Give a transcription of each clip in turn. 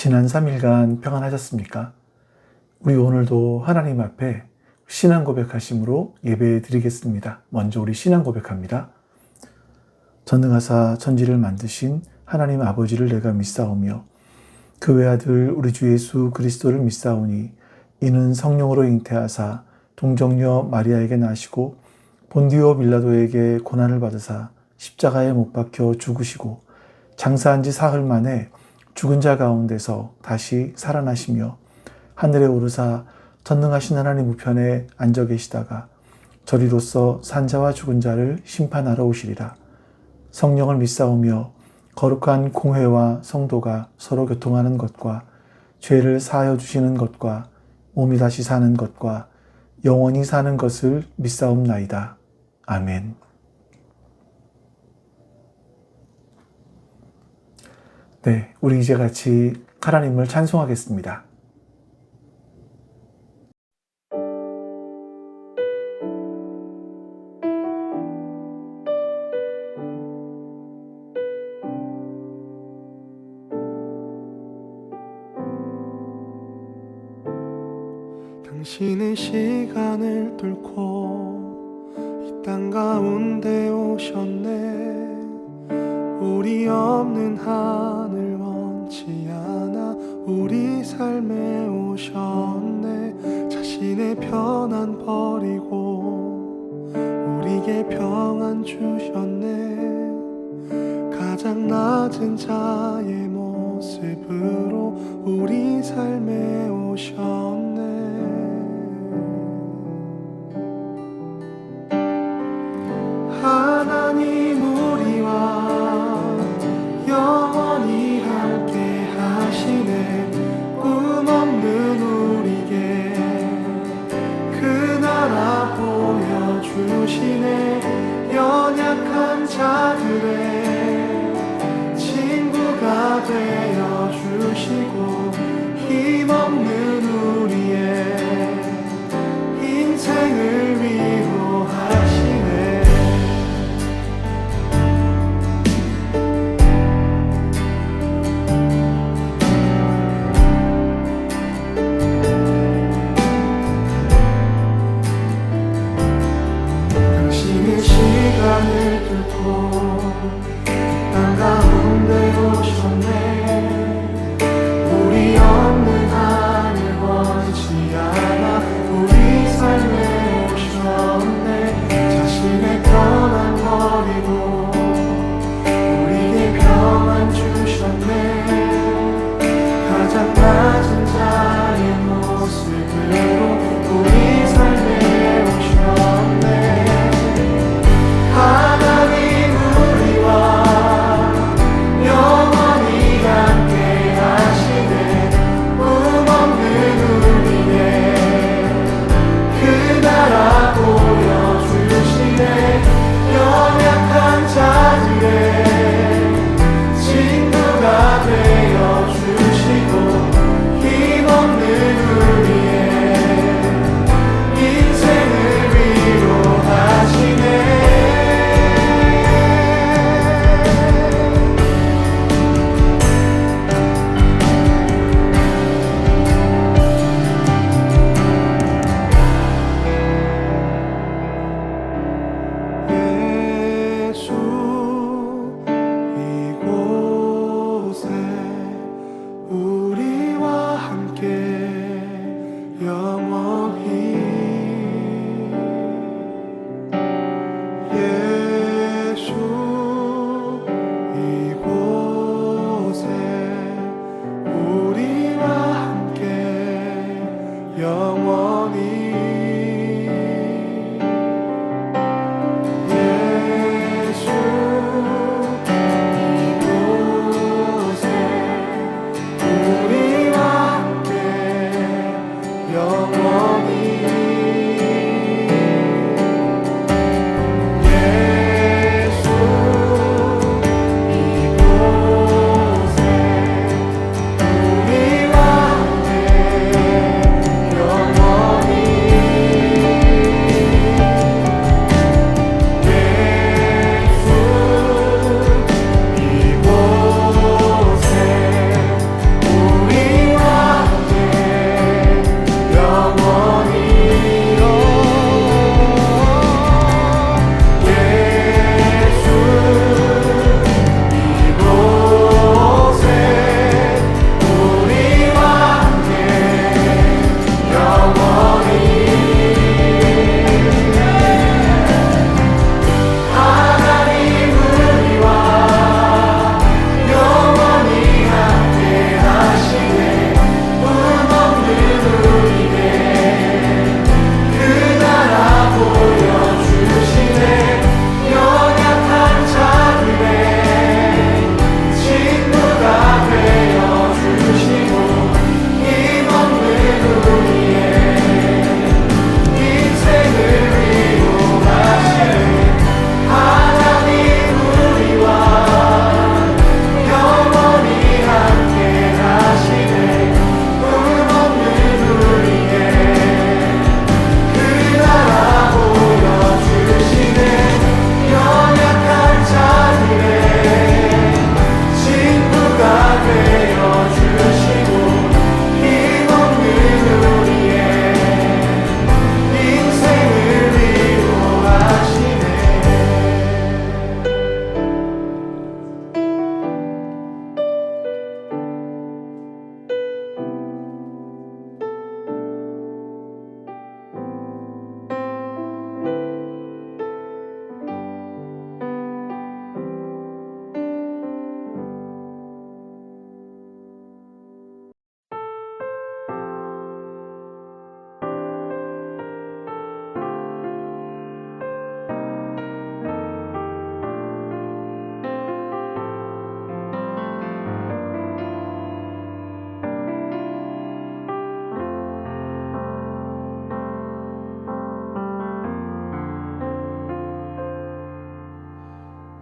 지난 3일간 평안하셨습니까? 우리 오늘도 하나님 앞에 신앙 고백하심으로 예배 드리겠습니다. 먼저 우리 신앙 고백합니다. 전능하사 천지를 만드신 하나님 아버지를 내가 믿사오며 그 외아들 우리 주 예수 그리스도를 믿사오니 이는 성령으로 잉태하사 동정녀 마리아에게 나시고 본디오 빌라도에게 고난을 받으사 십자가에 못 박혀 죽으시고 장사한 지 사흘 만에 죽은 자 가운데서 다시 살아나시며 하늘에 오르사 전능하신 하나님 우편에 앉아 계시다가 저리로서 산자와 죽은 자를 심판하러 오시리라. 성령을 믿사오며 거룩한 공회와 성도가 서로 교통하는 것과 죄를 사하여 주시는 것과 몸이 다시 사는 것과 영원히 사는 것을 믿사옵나이다. 아멘. 네, 우리 이제 같이 하나님을 찬송하겠습니다. 당신은 시간을 뚫고 이 땅 가운데 오셨네. 우리 없는 하늘 원치 않아 우리 삶에 오셨네. 자신의 편안 버리고 우리에게 평안 주셨네. 가장 낮은 자의 모습으로 우리 삶에 오셨네. 하나님 우리와 영원히 함께 하시네. 꿈 없는 우리에게 그 나라 보여주시네. 연약한 자들의 친구가 되어주시고 힘없는 우리의 인생을 위로하시네. 시간을 뚫고 땅 가운데 오셨네. 우리 없는 하늘 원치 않아 우리 삶에 오셨네. 자신의 편안 버리고 우리에게 평안 주셨네. 가장 낮은 자의 모습으로 우리 삶에 오셨네. 하나님 우리와 영원히 함께 하시네. 꿈 없는 우리의 그 나라 보여주시네. 연약한 자들의 친구가 되어주시고 힘없는 우리의 인생을 위로하시네. 우리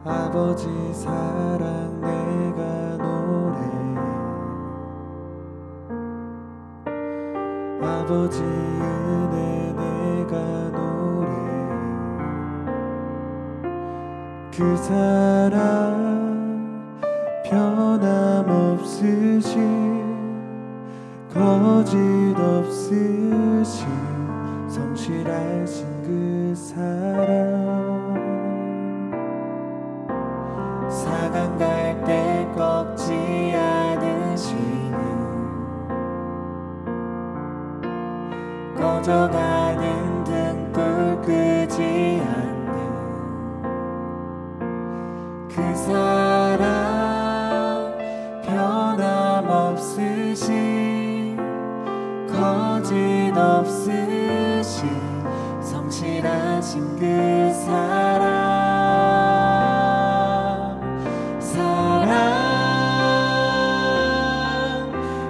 아버지 사랑 내가 노래해 아버지 은혜 내가 노래해 그 사랑 변함없으신 거짓 없으신 성실하신 그 사랑 사강 갈 때 꺾지 않으시는 꺼져가는 등불 끄지 않는 그 사랑 변함없으신 거짓 없으신 성실하신 그 사랑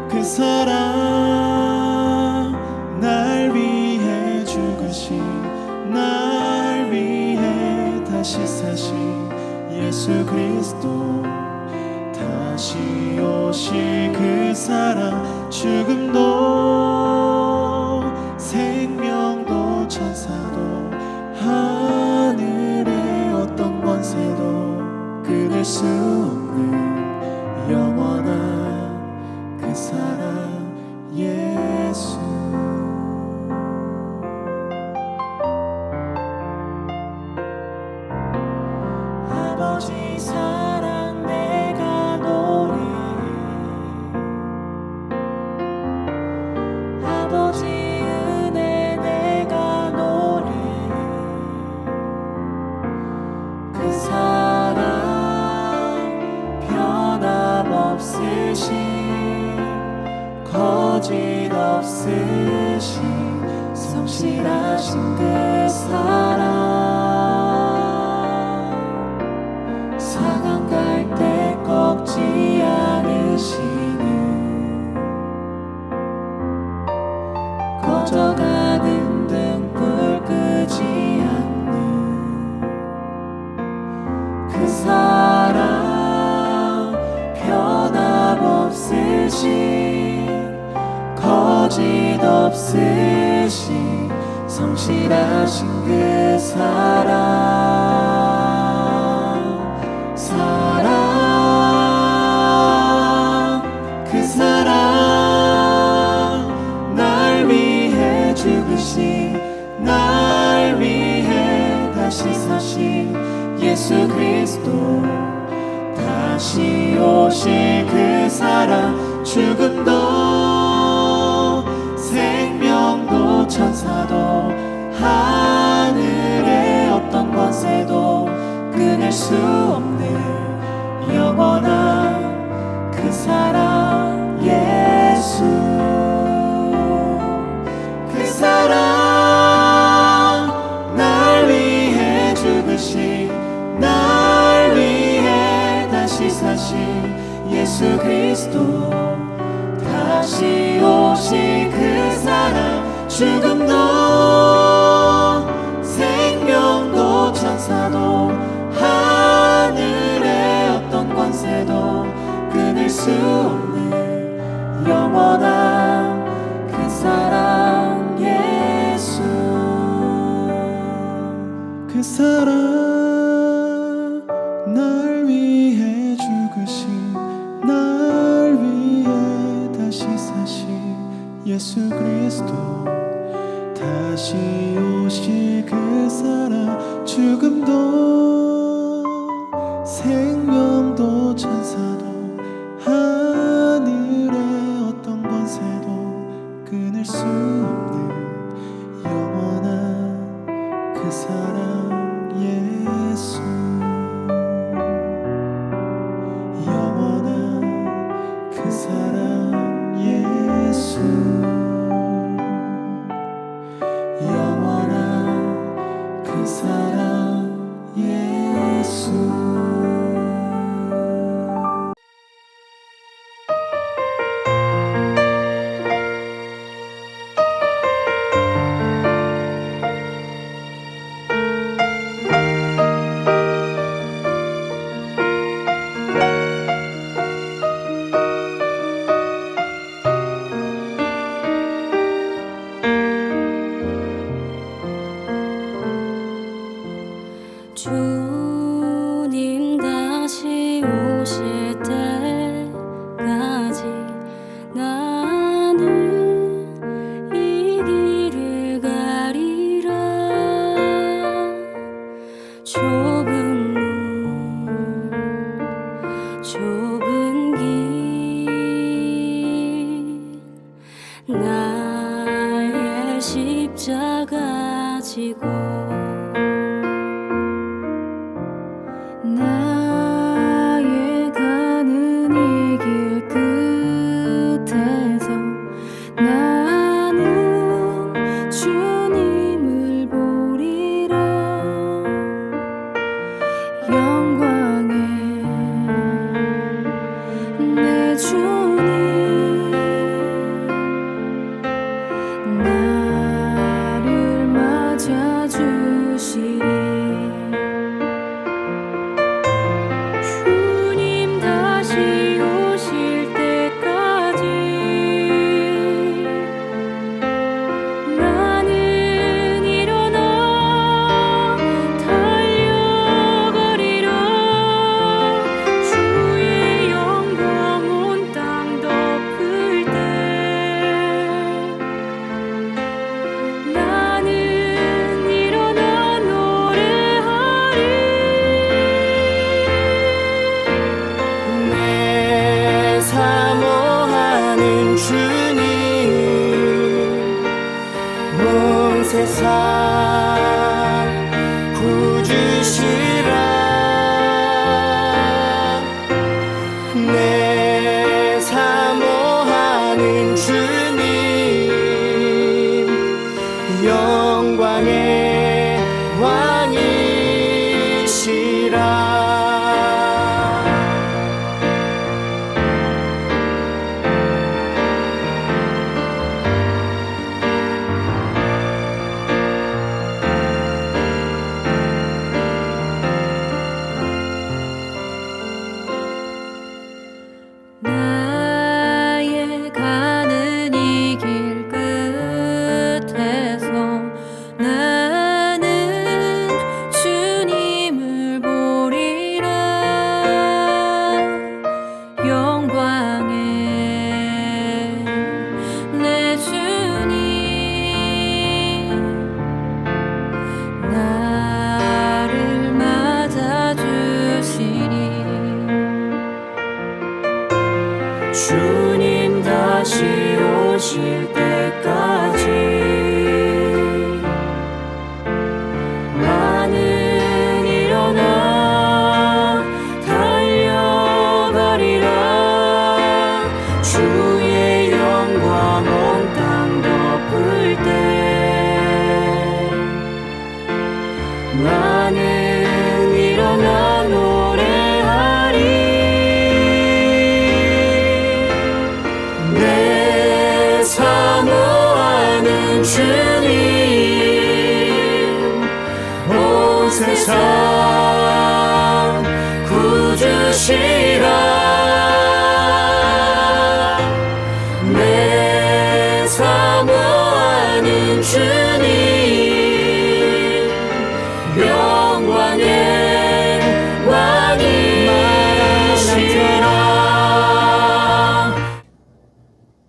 그 사랑 날 위해 죽으신 날 위해 다시 사신 예수 그리스도 다시 오실 그 사랑 죽음도 생명도 천사도 하늘의 어떤 권세도 끊을 수 없는 영원한 그 사랑 예수 아버지 사랑 내가 노래해 아버지 은혜 내가 노래해 그 사랑 변함없으신 거짓 없으신 성실하신 그 사랑 사강 갈 때 꺾지 않으시는 꺼져가는 등불 끄지 않는 그 사랑 변함없으신 거짓 없으신 성실하신 그 사랑 그 사랑 날 위해 죽으신 날 위해 다시 사신 예수 그리스도 다시 오실 그 사랑 죽음도 생명도 천사도 하늘의 어떤 권세도 끊을 수 없는 영원한 그 사랑 예수 그 사랑 날 위해 죽으신 날 위해 다시 사신 예수 그리스도 다시 오실 그 사랑 죽음도 생명도 천사도 하늘의 어떤 권세도 끊을 수 없는 영원한 그 사랑 예수 그 사랑 날 위해 죽으신 날 위해 다시 사신 예수 그리스도 다시 오실 그 사랑 죽음도 생명도 천사도 하늘의 어떤 권세도 끊을 수 없는 영원한 그 사랑 예수 영원한 그 사랑 예수 영원한 그 사랑 예수 십자가 지고 나의 가는 이 길 끝에서 나는 주님을 보리라. 영광의 내 주님 나를 맞아주시리. 주님 다시 오실 때까지 나는 일어나 달려가리라. 주의 영광 온 땅 덮을 때 나는 일어나 노래하리. 내 사모하는 주님 온 세상 구주시라. 내 사모하는 주님 영광의 왕이시라. 나의 가는 이 길 끝에서 나는 주님을 보리라. 영광의 내 주님 나를 맞아주시리. 주님 다시 오실 때까지 나는 일어나 달려가리라. 주의 영광 온 땅 덮을 때 나는 일어나 노래하리. 내 사모하는 주님 온 세상 구주시라. 내 사모하는 주님 영광의 왕이시라.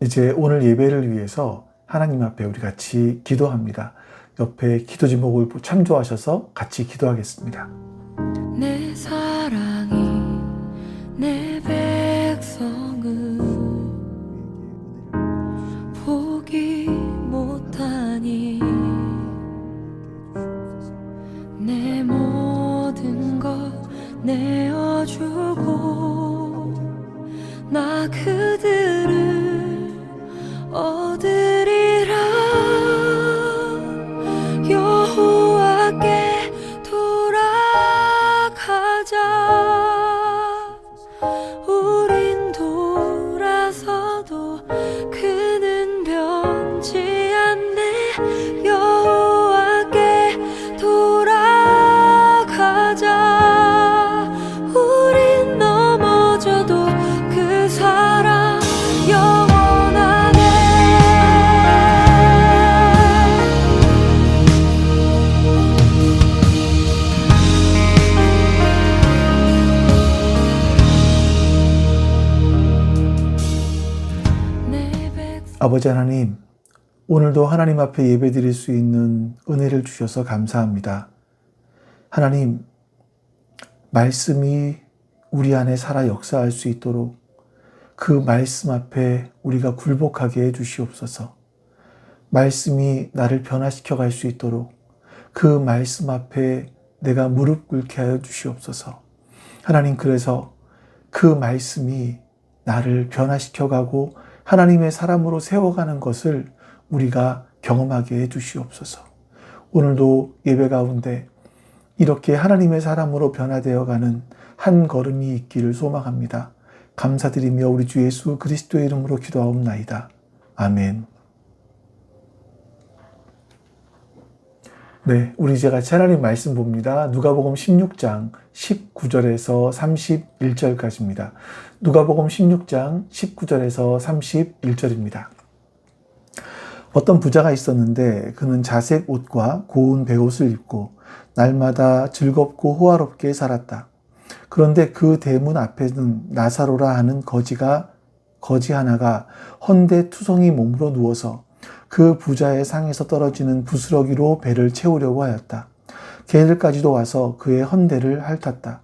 이제 오늘 예배를 위해서 하나님 앞에 우리 같이 기도합니다. 옆에 기도 제목을 참조하셔서 같이 기도하겠습니다. 내 사랑이 내 백성을 보기 못하니 내 모든 것 내어주고 나 그들을 얻으리라. 여호와께 돌아가자. 우린 돌아서도 그는 변치 않네. 여호와께 돌아가자. 우린 넘어져도 그 사랑 영원하네. 아버지 하나님, 오늘도 하나님 앞에 예배드릴 수 있는 은혜를 주셔서 감사합니다. 하나님, 말씀이 우리 안에 살아 역사할 수 있도록 그 말씀 앞에 우리가 굴복하게 해 주시옵소서. 말씀이 나를 변화시켜 갈 수 있도록 그 말씀 앞에 내가 무릎 꿇게 하여 주시옵소서. 하나님, 그래서 그 말씀이 나를 변화시켜 가고 하나님의 사람으로 세워가는 것을 우리가 경험하게 해 주시옵소서. 오늘도 예배 가운데 이렇게 하나님의 사람으로 변화되어가는 한 걸음이 있기를 소망합니다. 감사드리며 우리 주 예수 그리스도의 이름으로 기도하옵나이다. 아멘. 네, 우리 이제 같이 하나님 말씀 봅니다. 누가복음 16장 19절에서 31절까지입니다. 누가복음 16장 19절에서 31절입니다. 어떤 부자가 있었는데 그는 자색 옷과 고운 베옷을 입고 날마다 즐겁고 호화롭게 살았다. 그런데 그 대문 앞에는 나사로라 하는 거지 하나가 헌데투성이 몸으로 누워서 그 부자의 상에서 떨어지는 부스러기로 배를 채우려고 하였다. 개들까지도 와서 그의 헌데를 핥았다.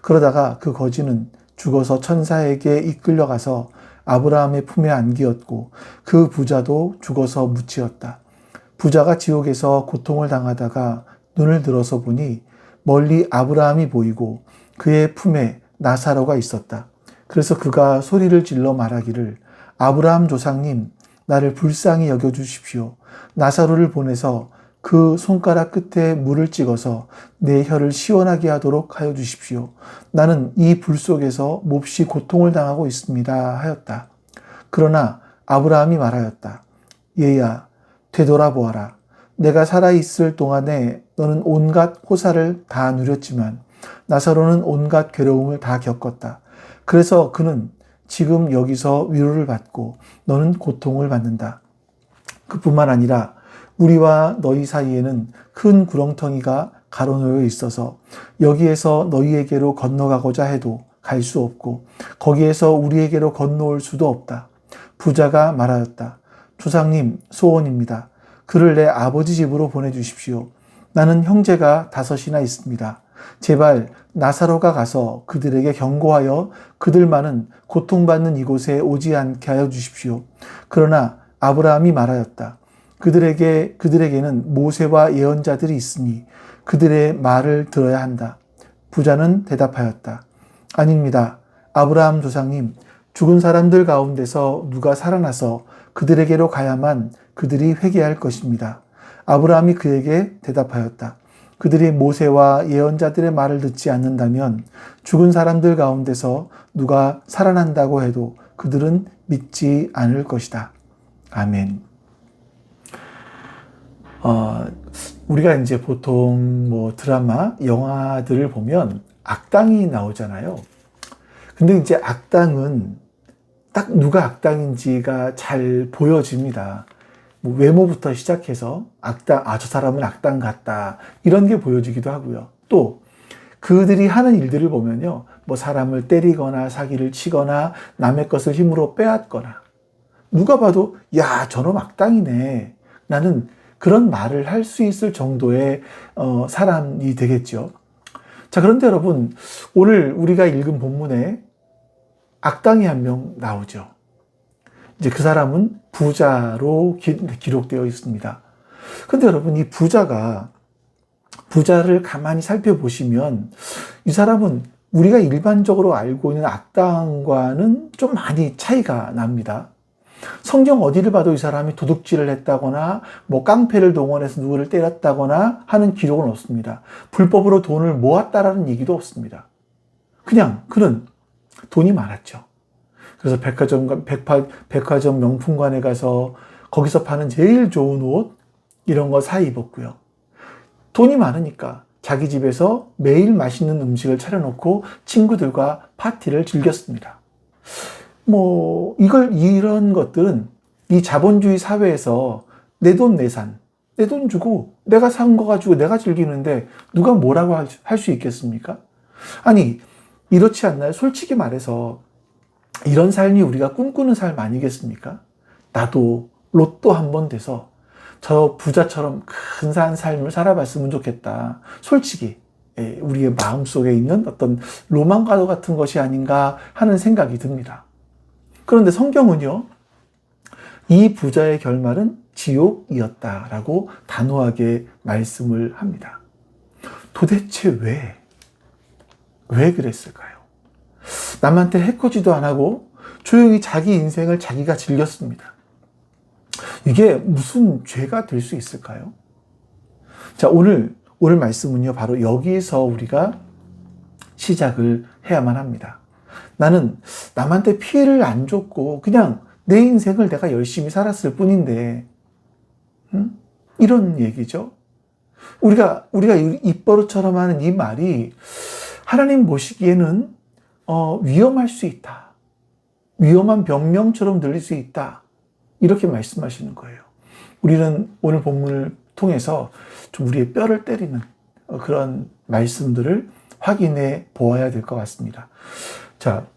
그러다가 그 거지는 죽어서 천사에게 이끌려가서 아브라함의 품에 안기었고 그 부자도 죽어서 묻히었다. 부자가 지옥에서 고통을 당하다가 눈을 들어서 보니 멀리 아브라함이 보이고 그의 품에 나사로가 있었다. 그래서 그가 소리를 질러 말하기를 아브라함 조상님, 나를 불쌍히 여겨주십시오. 나사로를 보내서 그 손가락 끝에 물을 찍어서 내 혀를 시원하게 하도록 하여 주십시오. 나는 이 불 속에서 몹시 고통을 당하고 있습니다. 하였다. 그러나 아브라함이 말하였다. 얘야, 되돌아보아라. 내가 살아있을 동안에 너는 온갖 호사를 다 누렸지만 나사로는 온갖 괴로움을 다 겪었다. 그래서 그는 지금 여기서 위로를 받고 너는 고통을 받는다. 그뿐만 아니라 우리와 너희 사이에는 큰 구렁텅이가 가로놓여 있어서 여기에서 너희에게로 건너가고자 해도 갈 수 없고 거기에서 우리에게로 건너올 수도 없다. 부자가 말하였다. 조상님, 소원입니다. 그를 내 아버지 집으로 보내주십시오. 나는 형제가 5이나 있습니다. 제발 나사로가 가서 그들에게 경고하여 그들만은 고통받는 이곳에 오지 않게 하여 주십시오. 그러나 아브라함이 말하였다. 그들에게는 모세와 예언자들이 있으니 그들의 말을 들어야 한다. 부자는 대답하였다. 아닙니다. 아브라함 조상님, 죽은 사람들 가운데서 누가 살아나서 그들에게로 가야만 그들이 회개할 것입니다. 아브라함이 그에게 대답하였다. 그들이 모세와 예언자들의 말을 듣지 않는다면 죽은 사람들 가운데서 누가 살아난다고 해도 그들은 믿지 않을 것이다. 아멘. 우리가 이제 보통 드라마, 영화들을 보면 악당이 나오잖아요. 근데 이제 악당은 딱 누가 악당인지가 잘 보여집니다. 외모부터 시작해서 악당, 저 사람은 악당 같다. 이런 게 보여지기도 하고요. 또 그들이 하는 일들을 보면요. 사람을 때리거나 사기를 치거나 남의 것을 힘으로 빼앗거나 누가 봐도 야, 저놈 악당이네. 나는 그런 말을 할 수 있을 정도의 사람이 되겠죠. 자, 그런데 여러분, 오늘 우리가 읽은 본문에 악당이 한 명 나오죠. 이제 그 사람은 부자로 기록되어 있습니다. 근데 여러분, 이 부자를 가만히 살펴보시면 이 사람은 우리가 일반적으로 알고 있는 악당과는 좀 많이 차이가 납니다. 성경 어디를 봐도 이 사람이 도둑질을 했다거나 깡패를 동원해서 누구를 때렸다거나 하는 기록은 없습니다. 불법으로 돈을 모았다라는 얘기도 없습니다. 그냥 그는 돈이 많았죠. 그래서 백화점 명품관에 가서 거기서 파는 제일 좋은 옷 이런 거 사 입었고요. 돈이 많으니까 자기 집에서 매일 맛있는 음식을 차려놓고 친구들과 파티를 즐겼습니다. 이런 것들은 이 자본주의 사회에서 내 돈 내산, 내 돈 주고 내가 산 거 가지고 내가 즐기는데 누가 뭐라고 할 수 있겠습니까? 아니, 이렇지 않나요? 솔직히 말해서 이런 삶이 우리가 꿈꾸는 삶 아니겠습니까? 나도 로또 한 번 돼서 저 부자처럼 근사한 삶을 살아봤으면 좋겠다. 솔직히 우리의 마음속에 있는 어떤 로망과도 같은 것이 아닌가 하는 생각이 듭니다. 그런데 성경은요, 이 부자의 결말은 지옥이었다라고 단호하게 말씀을 합니다. 도대체 왜 그랬을까요? 남한테 해코지도 안 하고 조용히 자기 인생을 자기가 즐겼습니다. 이게 무슨 죄가 될 수 있을까요? 자, 오늘 말씀은요, 바로 여기서 우리가 시작을 해야만 합니다. 나는 남한테 피해를 안 줬고 그냥 내 인생을 내가 열심히 살았을 뿐인데, 이런 얘기죠. 우리가 입버릇처럼 하는 이 말이 하나님 보시기에는 위험할 수 있다. 위험한 변명처럼 들릴 수 있다. 이렇게 말씀하시는 거예요. 우리는 오늘 본문을 통해서 좀 우리의 뼈를 때리는 그런 말씀들을 확인해 보아야 될 것 같습니다. 자,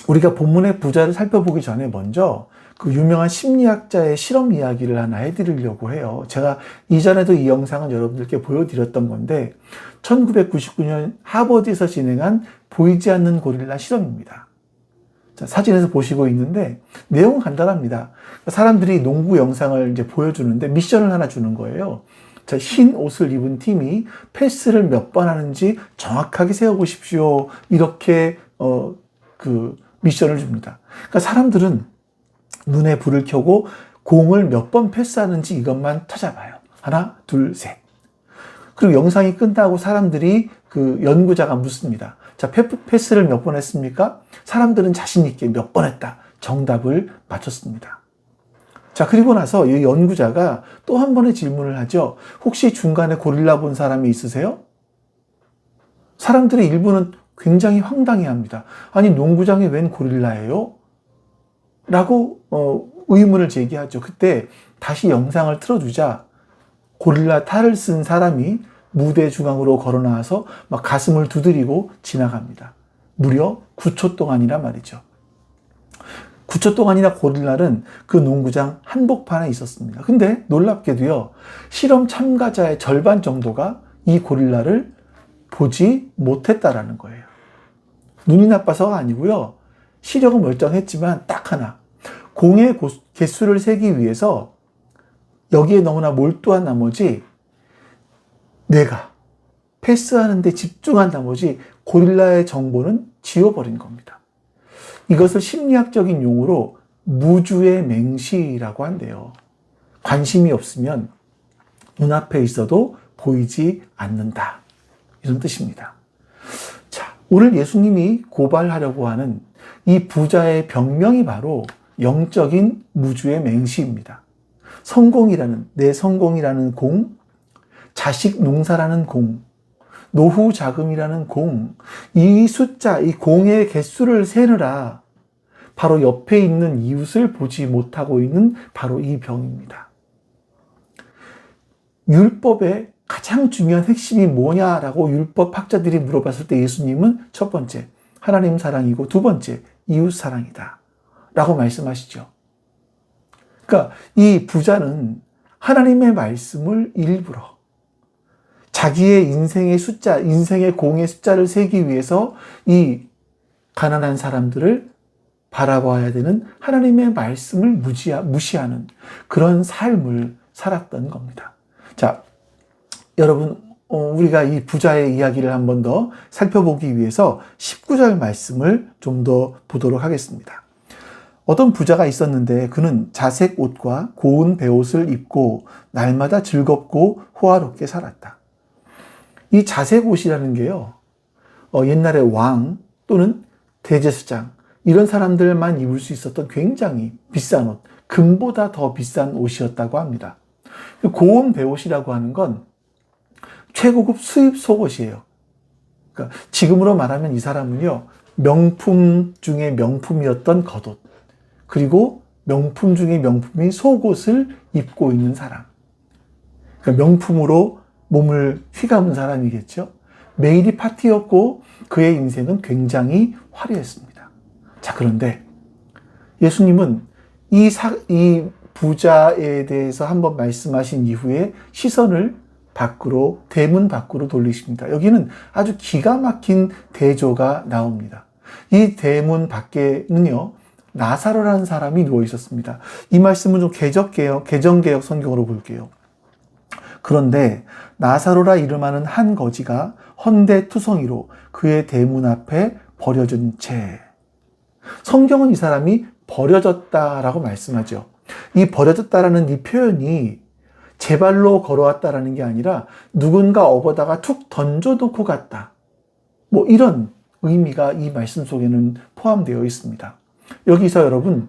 우리가 본문의 부자를 살펴보기 전에 먼저 그 유명한 심리학자의 실험 이야기를 하나 해드리려고 해요. 제가 이전에도 이 영상은 여러분들께 보여드렸던 건데 1999년 하버드에서 진행한 보이지 않는 고릴라 실험입니다. 자, 사진에서 보시고 있는데 내용은 간단합니다. 사람들이 농구 영상을 이제 보여주는데 미션을 하나 주는 거예요. 자, 흰 옷을 입은 팀이 패스를 몇 번 하는지 정확하게 세어보십시오. 이렇게 그 미션을 줍니다. 그러니까 사람들은 눈에 불을 켜고 공을 몇 번 패스하는지 이것만 찾아봐요. 하나, 둘, 셋. 그리고 영상이 끝나고 사람들이 그 연구자가 묻습니다. 자, 패스를 몇 번 했습니까? 사람들은 자신 있게 몇 번 했다. 정답을 맞췄습니다. 자, 그리고 나서 이 연구자가 또 한 번의 질문을 하죠. 혹시 중간에 고릴라 본 사람이 있으세요? 사람들의 일부는 굉장히 황당해합니다. 아니, 농구장에 웬 고릴라예요? 라고 의문을 제기하죠. 그때 다시 영상을 틀어주자 고릴라 탈을 쓴 사람이 무대 중앙으로 걸어 나와서 막 가슴을 두드리고 지나갑니다. 무려 9초 동안이란 말이죠. 9초 동안이나 고릴라는 그 농구장 한복판에 있었습니다. 근데 놀랍게도요, 실험 참가자의 절반 정도가 이 고릴라를 보지 못했다라는 거예요. 눈이 나빠서가 아니고요, 시력은 멀쩡했지만 딱 하나, 공의 개수를 세기 위해서 여기에 너무나 몰두한 나머지 내가 패스하는 데 집중한 나머지 고릴라의 정보는 지워버린 겁니다. 이것을 심리학적인 용어로 무주의 맹시라고 한대요. 관심이 없으면 눈앞에 있어도 보이지 않는다. 이런 뜻입니다. 자, 오늘 예수님이 고발하려고 하는 이 부자의 병명이 바로 영적인 무주의 맹시입니다. 내 성공이라는 공, 자식 농사라는 공, 노후 자금이라는 공, 이 숫자, 이 공의 개수를 세느라 바로 옆에 있는 이웃을 보지 못하고 있는 바로 이 병입니다. 율법의 가장 중요한 핵심이 뭐냐라고 율법학자들이 물어봤을 때 예수님은 첫 번째, 하나님 사랑이고 두 번째, 이웃 사랑이다 라고 말씀하시죠. 그러니까 이 부자는 하나님의 말씀을 일부러 자기의 인생의 숫자, 인생의 공의 숫자를 세기 위해서 이 가난한 사람들을 바라봐야 되는 하나님의 말씀을 무시하는 그런 삶을 살았던 겁니다. 자, 여러분, 우리가 이 부자의 이야기를 한 번 더 살펴보기 위해서 19절 말씀을 좀 더 보도록 하겠습니다. 어떤 부자가 있었는데 그는 자색 옷과 고운 베옷을 입고 날마다 즐겁고 호화롭게 살았다. 이 자색 옷이라는 게요, 옛날에 왕 또는 대제사장 이런 사람들만 입을 수 있었던 굉장히 비싼 옷, 금보다 더 비싼 옷이었다고 합니다. 고운 베옷이라고 하는 건 최고급 수입 속옷이에요. 그러니까 지금으로 말하면 이 사람은요, 명품 중에 명품이었던 겉옷, 그리고 명품 중에 명품인 속옷을 입고 있는 사람. 그러니까 명품으로 몸을 휘감은 사람이겠죠. 매일이 파티였고 그의 인생은 굉장히 화려했습니다. 자, 그런데 예수님은 이 부자에 대해서 한번 말씀하신 이후에 시선을 대문 밖으로 돌리십니다. 여기는 아주 기가 막힌 대조가 나옵니다. 이 대문 밖에는요, 나사로라는 사람이 누워 있었습니다. 이 말씀은 좀 개정개혁 성경으로 볼게요. 그런데 나사로라 이름하는 한 거지가 헌데투성이로 그의 대문 앞에 버려진 채. 성경은 이 사람이 버려졌다라고 말씀하죠. 이 버려졌다라는 이 표현이 제 발로 걸어왔다라는 게 아니라 누군가 업어다가 툭 던져놓고 갔다. 뭐 이런 의미가 이 말씀 속에는 포함되어 있습니다. 여기서 여러분,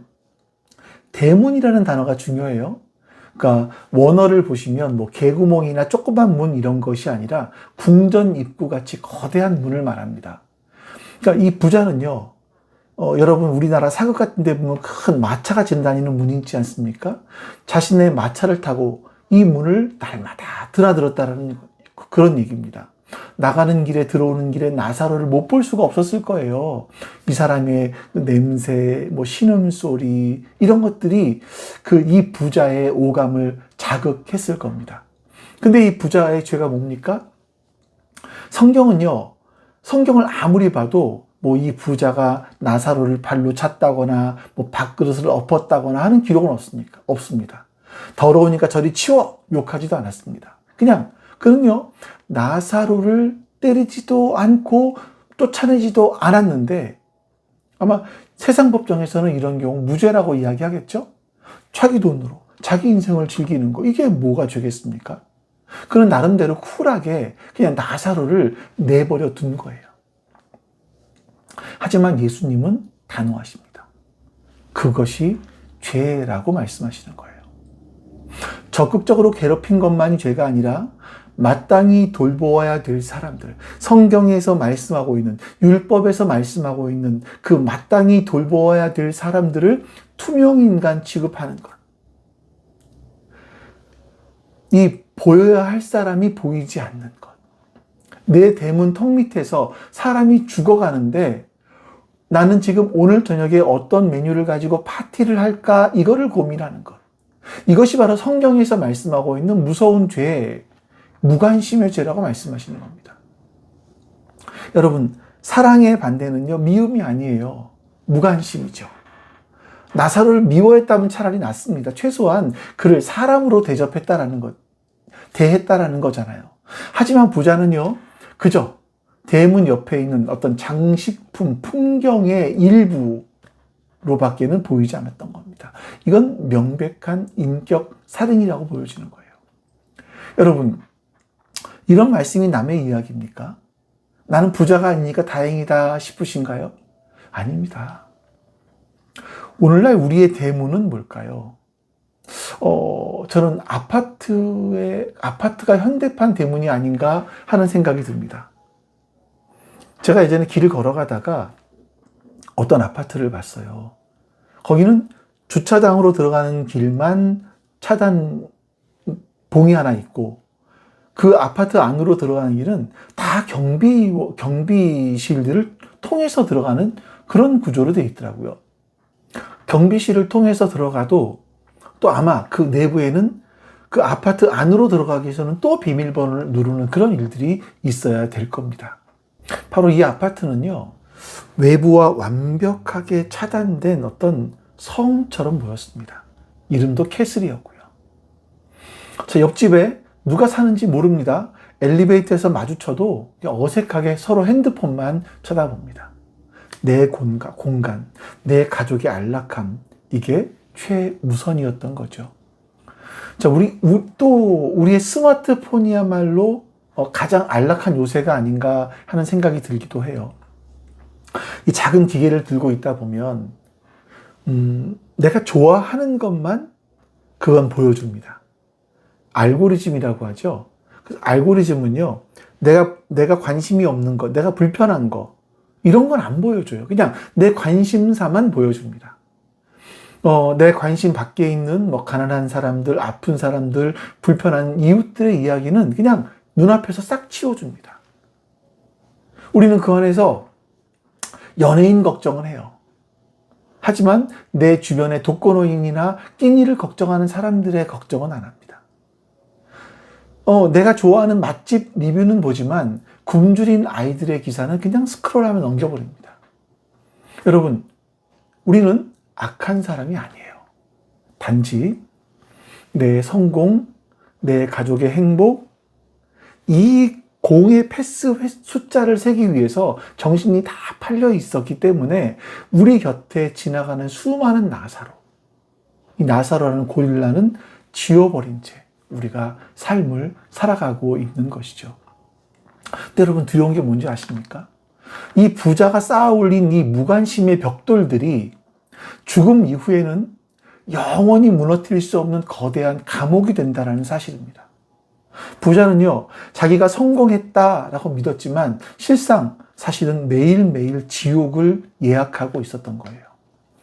대문이라는 단어가 중요해요. 그러니까 원어를 보시면 뭐 개구멍이나 조그만 문 이런 것이 아니라 궁전 입구 같이 거대한 문을 말합니다. 그러니까 이 부자는요, 여러분 우리나라 사극 같은 데 보면 큰 마차가 지나다니는 문이 있지 않습니까? 자신의 마차를 타고 이 문을 날마다 드나들었다라는 그런 얘기입니다. 나가는 길에 들어오는 길에 나사로를 못 볼 수가 없었을 거예요. 이 사람의 냄새, 뭐 신음소리 이런 것들이 이 부자의 오감을 자극했을 겁니다. 근데 이 부자의 죄가 뭡니까? 성경은요, 성경을 아무리 봐도 뭐 이 부자가 나사로를 발로 찼다거나 뭐 밥그릇을 엎었다거나 하는 기록은 없습니다. 더러우니까 저리 치워! 욕하지도 않았습니다. 그는요, 나사로를 때리지도 않고 쫓아내지도 않았는데 아마 세상 법정에서는 이런 경우 무죄라고 이야기하겠죠? 자기 돈으로 자기 인생을 즐기는 거, 이게 뭐가 죄겠습니까? 그는 나름대로 쿨하게 그냥 나사로를 내버려 둔 거예요. 하지만 예수님은 단호하십니다. 그것이 죄라고 말씀하시는 거예요. 적극적으로 괴롭힌 것만이 죄가 아니라 마땅히 돌보아야 될 사람들, 성경에서 말씀하고 있는, 율법에서 말씀하고 있는 그 마땅히 돌보아야 될 사람들을 투명인간 취급하는 것. 이 보여야 할 사람이 보이지 않는 것. 내 대문 턱 밑에서 사람이 죽어가는데 나는 지금 오늘 저녁에 어떤 메뉴를 가지고 파티를 할까, 이거를 고민하는 것. 이것이 바로 성경에서 말씀하고 있는 무서운 죄, 무관심의 죄라고 말씀하시는 겁니다. 여러분, 사랑의 반대는요, 미움이 아니에요. 무관심이죠. 나사로를 미워했다면 차라리 낫습니다. 최소한 그를 사람으로 대접했다라는 것, 대했다라는 거잖아요. 하지만 부자는요, 그저 대문 옆에 있는 어떤 장식품, 풍경의 일부로밖에는 보이지 않았던 겁니다. 이건 명백한 인격 살인이라고 보여지는 거예요. 여러분, 이런 말씀이 남의 이야기입니까? 나는 부자가 아니니까 다행이다 싶으신가요? 아닙니다. 오늘날 우리의 대문은 뭘까요? 저는 아파트가 현대판 대문이 아닌가 하는 생각이 듭니다. 제가 예전에 길을 걸어가다가 어떤 아파트를 봤어요. 거기는 주차장으로 들어가는 길만 차단 봉이 하나 있고, 그 아파트 안으로 들어가는 길은 다 경비실들을 통해서 들어가는 그런 구조로 되어 있더라고요. 경비실을 통해서 들어가도 또 아마 그 내부에는 그 아파트 안으로 들어가기 위해서는 또 비밀번호를 누르는 그런 일들이 있어야 될 겁니다. 바로 이 아파트는요, 외부와 완벽하게 차단된 어떤 성처럼 보였습니다. 이름도 캐슬이었고요. 제 옆집에 누가 사는지 모릅니다. 엘리베이터에서 마주쳐도 어색하게 서로 핸드폰만 쳐다봅니다. 내 공간, 내 가족의 안락함, 이게 최우선이었던 거죠. 자, 우리의 스마트폰이야말로 가장 안락한 요새가 아닌가 하는 생각이 들기도 해요. 이 작은 기계를 들고 있다 보면 내가 좋아하는 것만 그건 보여줍니다. 알고리즘이라고 하죠. 그래서 알고리즘은요, 내가 관심이 없는 것, 내가 불편한 거, 이런 건 안 보여줘요. 그냥 내 관심사만 보여줍니다. 내 관심 밖에 있는 뭐 가난한 사람들, 아픈 사람들, 불편한 이웃들의 이야기는 그냥 눈앞에서 싹 치워줍니다. 우리는 그 안에서 연예인 걱정을 해요. 하지만 내 주변의 독거노인이나 끼니를 걱정하는 사람들의 걱정은 안 합니다. 내가 좋아하는 맛집 리뷰는 보지만 굶주린 아이들의 기사는 그냥 스크롤하면 넘겨버립니다. 여러분, 우리는 악한 사람이 아니에요. 단지 내 성공, 내 가족의 행복, 이 공의 패스 숫자를 세기 위해서 정신이 다 팔려 있었기 때문에 우리 곁에 지나가는 수많은 나사로, 이 나사로라는 고릴라는 지워버린 채 우리가 삶을 살아가고 있는 것이죠. 근데 여러분, 두려운 게 뭔지 아십니까? 이 부자가 쌓아 올린 이 무관심의 벽돌들이 죽음 이후에는 영원히 무너뜨릴 수 없는 거대한 감옥이 된다는 사실입니다. 부자는요, 자기가 성공했다라고 믿었지만 실상 사실은 매일매일 지옥을 예약하고 있었던 거예요.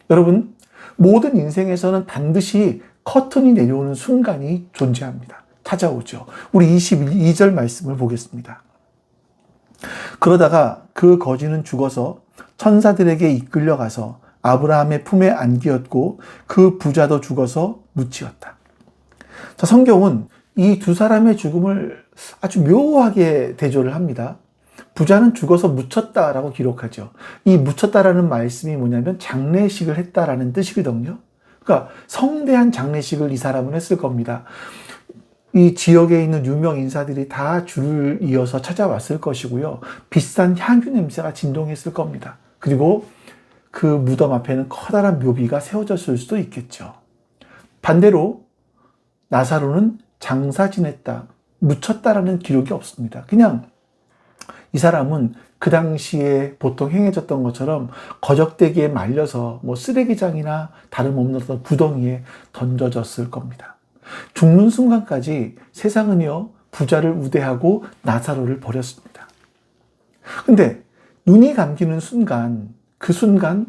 여러분, 모든 인생에서는 반드시 커튼이 내려오는 순간이 존재합니다. 찾아오죠. 우리 22절 말씀을 보겠습니다. 그러다가 그 거지는 죽어서 천사들에게 이끌려가서 아브라함의 품에 안기었고 그 부자도 죽어서 묻히었다. 자, 성경은 이 두 사람의 죽음을 아주 묘하게 대조를 합니다. 부자는 죽어서 묻혔다라고 기록하죠. 이 묻혔다라는 말씀이 뭐냐면 장례식을 했다라는 뜻이거든요. 그러니까 성대한 장례식을 이 사람은 했을 겁니다. 이 지역에 있는 유명 인사들이 다 줄을 이어서 찾아왔을 것이고요. 비싼 향유 냄새가 진동했을 겁니다. 그리고 그 무덤 앞에는 커다란 묘비가 세워졌을 수도 있겠죠. 반대로 나사로는 장사 지냈다, 묻혔다라는 기록이 없습니다. 그냥 이 사람은 그 당시에 보통 행해졌던 것처럼 거적대기에 말려서 쓰레기장이나 다름없는 어떤 구덩이에 던져졌을 겁니다. 죽는 순간까지 세상은요, 부자를 우대하고 나사로를 버렸습니다. 근데 눈이 감기는 순간, 그 순간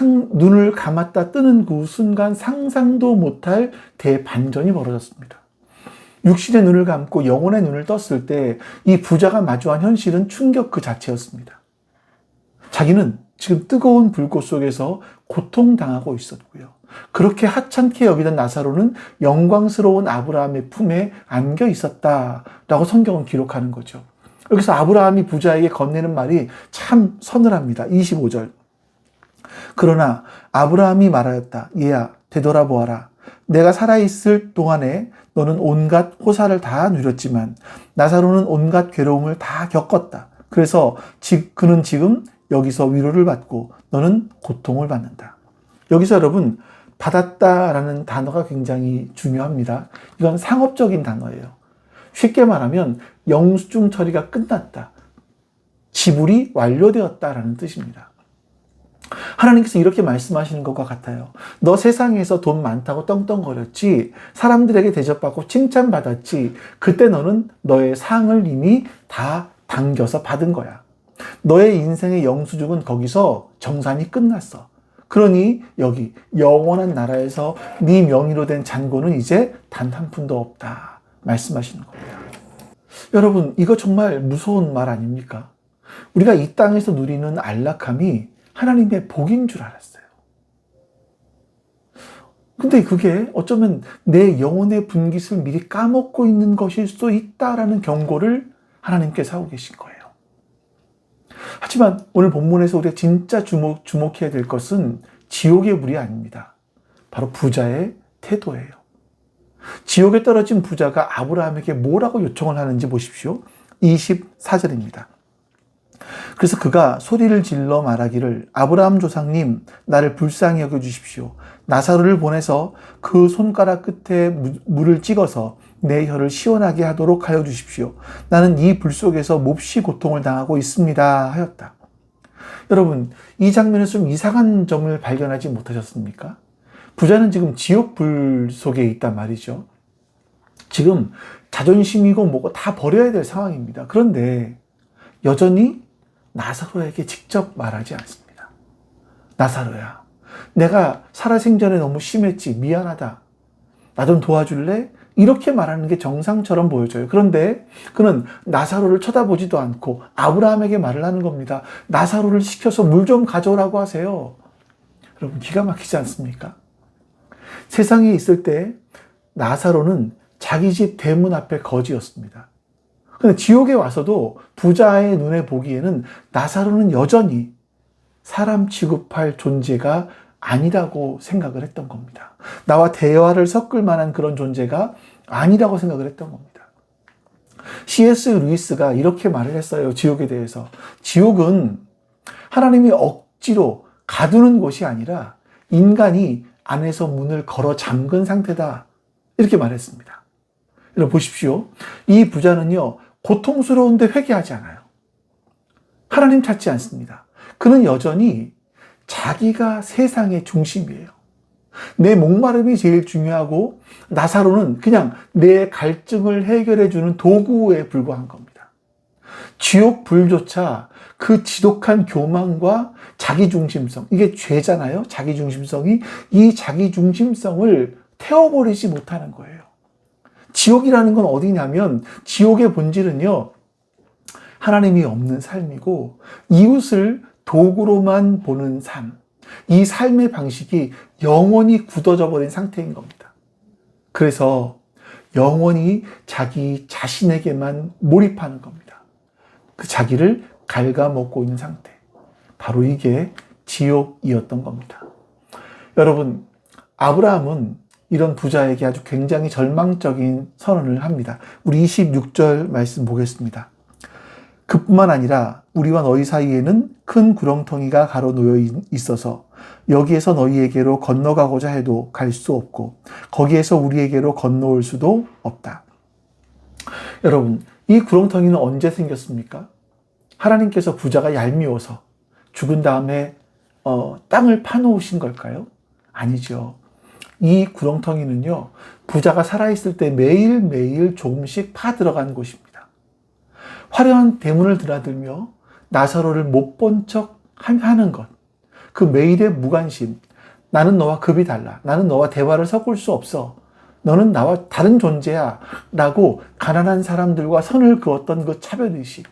눈을 감았다 뜨는 그 순간 상상도 못할 대반전이 벌어졌습니다. 육신의 눈을 감고 영혼의 눈을 떴을 때 이 부자가 마주한 현실은 충격 그 자체였습니다. 자기는 지금 뜨거운 불꽃 속에서 고통당하고 있었고요. 그렇게 하찮게 여기던 나사로는 영광스러운 아브라함의 품에 안겨 있었다라고 성경은 기록하는 거죠. 여기서 아브라함이 부자에게 건네는 말이 참 서늘합니다. 25절. 그러나 아브라함이 말하였다. 얘야, 되돌아보아라. 내가 살아있을 동안에 너는 온갖 호사를 다 누렸지만 나사로는 온갖 괴로움을 다 겪었다. 그래서 그는 지금 여기서 위로를 받고 너는 고통을 받는다. 여기서 여러분, 받았다라는 단어가 굉장히 중요합니다. 이건 상업적인 단어예요. 쉽게 말하면 영수증 처리가 끝났다. 지불이 완료되었다라는 뜻입니다. 하나님께서 이렇게 말씀하시는 것과 같아요. 너 세상에서 돈 많다고 떵떵거렸지, 사람들에게 대접받고 칭찬받았지, 그때 너는 너의 상을 이미 다 당겨서 받은 거야. 너의 인생의 영수증은 거기서 정산이 끝났어. 그러니 여기 영원한 나라에서 네 명의로 된 잔고는 이제 단 한 푼도 없다 말씀하시는 겁니다. 여러분, 이거 정말 무서운 말 아닙니까? 우리가 이 땅에서 누리는 안락함이 하나님의 복인 줄 알았어요. 근데 그게 어쩌면 내 영혼의 분깃을 미리 까먹고 있는 것일 수도 있다라는 경고를 하나님께서 하고 계신 거예요. 하지만 오늘 본문에서 우리가 진짜 주목해야 될 것은 지옥의 물이 아닙니다. 바로 부자의 태도예요. 지옥에 떨어진 부자가 아브라함에게 뭐라고 요청을 하는지 보십시오. 24절입니다. 그래서 그가 소리를 질러 말하기를 아브라함 조상님, 나를 불쌍히 여겨주십시오. 나사로를 보내서 그 손가락 끝에 물을 찍어서 내 혀를 시원하게 하도록 하여 주십시오. 나는 이 불 속에서 몹시 고통을 당하고 있습니다 하였다. 여러분, 이 장면에서 좀 이상한 점을 발견하지 못하셨습니까? 부자는 지금 지옥 불 속에 있단 말이죠. 지금 자존심이고 뭐고 다 버려야 될 상황입니다. 그런데 여전히 나사로에게 직접 말하지 않습니다. 나사로야, 내가 살아생전에 너무 심했지, 미안하다. 나 좀 도와줄래? 이렇게 말하는 게 정상처럼 보여져요. 그런데 그는 나사로를 쳐다보지도 않고 아브라함에게 말을 하는 겁니다. 나사로를 시켜서 물 좀 가져오라고 하세요. 여러분, 기가 막히지 않습니까? 세상에 있을 때 나사로는 자기 집 대문 앞에 거지였습니다. 근데 지옥에 와서도 부자의 눈에 보기에는 나사로는 여전히 사람 취급할 존재가 아니라고 생각을 했던 겁니다. 나와 대화를 섞을 만한 그런 존재가 아니라고 생각을 했던 겁니다. C.S. 루이스가 이렇게 말을 했어요. 지옥에 대해서. 지옥은 하나님이 억지로 가두는 곳이 아니라 인간이 안에서 문을 걸어 잠근 상태다. 이렇게 말했습니다. 여러분 보십시오. 이 부자는요, 고통스러운데 회개하지 않아요. 하나님 찾지 않습니다. 그는 여전히 자기가 세상의 중심이에요. 내 목마름이 제일 중요하고 나사로는 그냥 내 갈증을 해결해주는 도구에 불과한 겁니다. 지옥 불조차 그 지독한 교만과 자기중심성, 이게 죄잖아요. 자기중심성이 이 자기중심성을 태워버리지 못하는 거예요. 지옥이라는 건 어디냐면 지옥의 본질은요, 하나님이 없는 삶이고 이웃을 도구로만 보는 삶, 이 삶의 방식이 영원히 굳어져 버린 상태인 겁니다. 그래서 영원히 자기 자신에게만 몰입하는 겁니다. 그 자기를 갉아먹고 있는 상태. 바로 이게 지옥이었던 겁니다. 여러분, 아브라함은 이런 부자에게 아주 굉장히 절망적인 선언을 합니다. 우리 26절 말씀 보겠습니다. 그뿐만 아니라 우리와 너희 사이에는 큰 구렁텅이가 가로놓여 있어서 여기에서 너희에게로 건너가고자 해도 갈 수 없고 거기에서 우리에게로 건너올 수도 없다. 여러분, 이 구렁텅이는 언제 생겼습니까? 하나님께서 부자가 얄미워서 죽은 다음에 땅을 파놓으신 걸까요? 아니죠. 이 구렁텅이는요, 부자가 살아있을 때 매일매일 조금씩 파들어간 곳입니다. 화려한 대문을 드나들며 나사로를 못 본 척 하는 것, 그 매일의 무관심, 나는 너와 급이 달라, 나는 너와 대화를 섞을 수 없어, 너는 나와 다른 존재야 라고 가난한 사람들과 선을 그었던 그 차별의식,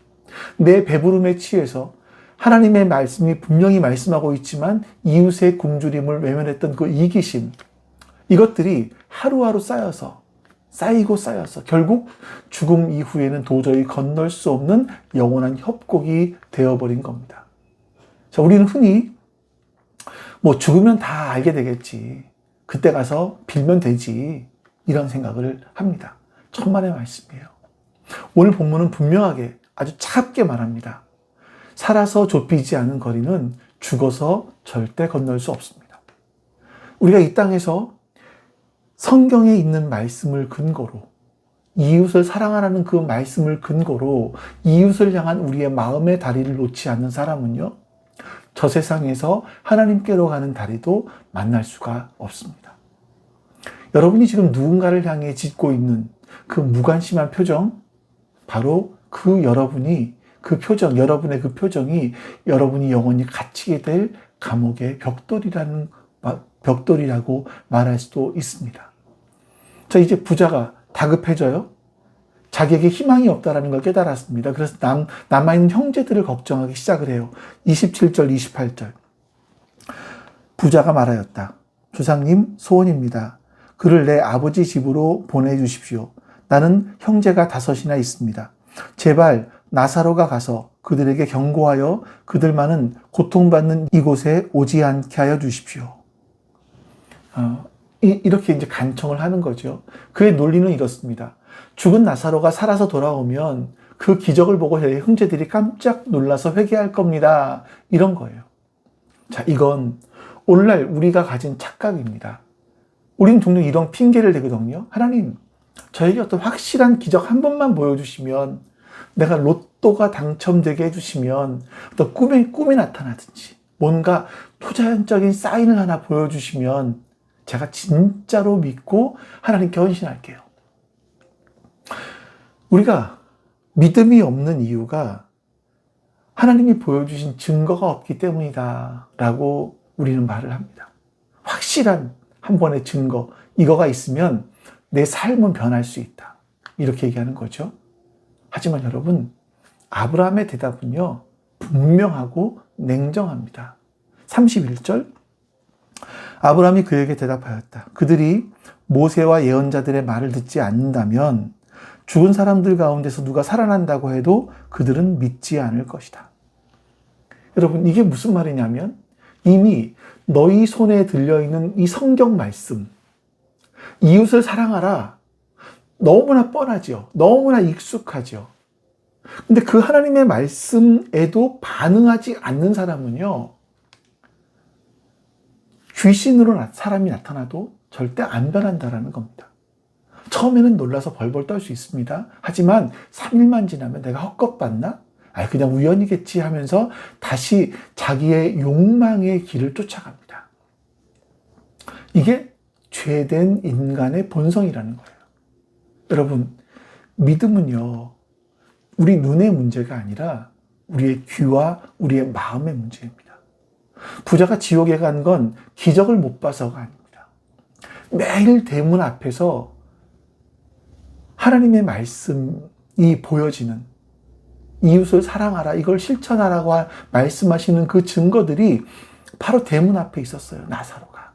내 배부름에 취해서 하나님의 말씀이 분명히 말씀하고 있지만 이웃의 굶주림을 외면했던 그 이기심, 이것들이 하루하루 쌓여서 결국 죽음 이후에는 도저히 건널 수 없는 영원한 협곡이 되어버린 겁니다. 자, 우리는 흔히 죽으면 다 알게 되겠지, 그때 가서 빌면 되지, 이런 생각을 합니다. 천만의 말씀이에요. 오늘 본문은 분명하게 아주 차갑게 말합니다. 살아서 좁히지 않은 거리는 죽어서 절대 건널 수 없습니다. 우리가 이 땅에서 성경에 있는 말씀을 근거로, 이웃을 사랑하라는 그 말씀을 근거로 이웃을 향한 우리의 마음의 다리를 놓지 않는 사람은요, 저 세상에서 하나님께로 가는 다리도 만날 수가 없습니다. 여러분이 지금 누군가를 향해 짓고 있는 그 무관심한 표정, 바로 여러분의 그 표정이 여러분이 영원히 갇히게 될 감옥의 벽돌이라고 말할 수도 있습니다. 자, 이제 부자가 다급해져요. 자기에게 희망이 없다라는 걸 깨달았습니다. 그래서 남아있는 형제들을 걱정하기 시작을 해요. 27절, 28절. 부자가 말하였다. 주상님, 소원입니다. 그를 내 아버지 집으로 보내주십시오. 나는 형제가 5이나 있습니다. 제발 나사로가 가서 그들에게 경고하여 그들만은 고통받는 이곳에 오지 않게 하여 주십시오. 이렇게 이제 간청을 하는 거죠. 그의 논리는 이렇습니다. 죽은 나사로가 살아서 돌아오면 그 기적을 보고 형제들이 깜짝 놀라서 회개할 겁니다. 이런 거예요. 자, 이건 오늘날 우리가 가진 착각입니다. 우리는 종종 이런 핑계를 대거든요. 하나님, 저에게 어떤 확실한 기적 한 번만 보여주시면, 내가 로또가 당첨되게 해주시면, 어떤 꿈이 나타나든지, 뭔가 초자연적인 사인을 하나 보여주시면 제가 진짜로 믿고 하나님께 헌신할게요. 우리가 믿음이 없는 이유가 하나님이 보여주신 증거가 없기 때문이다 라고 우리는 말을 합니다. 확실한 한 번의 증거, 이거가 있으면 내 삶은 변할 수 있다, 이렇게 얘기하는 거죠. 하지만 여러분, 아브라함의 대답은요, 분명하고 냉정합니다. 31절, 아브라함이 그에게 대답하였다. 그들이 모세와 예언자들의 말을 듣지 않는다면 죽은 사람들 가운데서 누가 살아난다고 해도 그들은 믿지 않을 것이다. 여러분, 이게 무슨 말이냐면 이미 너희 손에 들려있는 이 성경 말씀, 이웃을 사랑하라, 너무나 뻔하죠. 너무나 익숙하죠. 근데 그 하나님의 말씀에도 반응하지 않는 사람은요, 귀신으로 사람이 나타나도 절대 안 변한다라는 겁니다. 처음에는 놀라서 벌벌 떨 수 있습니다. 하지만 3일만 지나면 내가 헛것봤나? 그냥 우연이겠지 하면서 다시 자기의 욕망의 길을 쫓아갑니다. 이게 죄된 인간의 본성이라는 거예요. 여러분, 믿음은요, 우리 눈의 문제가 아니라 우리의 귀와 우리의 마음의 문제입니다. 부자가 지옥에 간 건 기적을 못 봐서가 아닙니다. 매일 대문 앞에서 하나님의 말씀이 보여지는, 이웃을 사랑하라, 이걸 실천하라고 말씀하시는 그 증거들이 바로 대문 앞에 있었어요. 나사로가.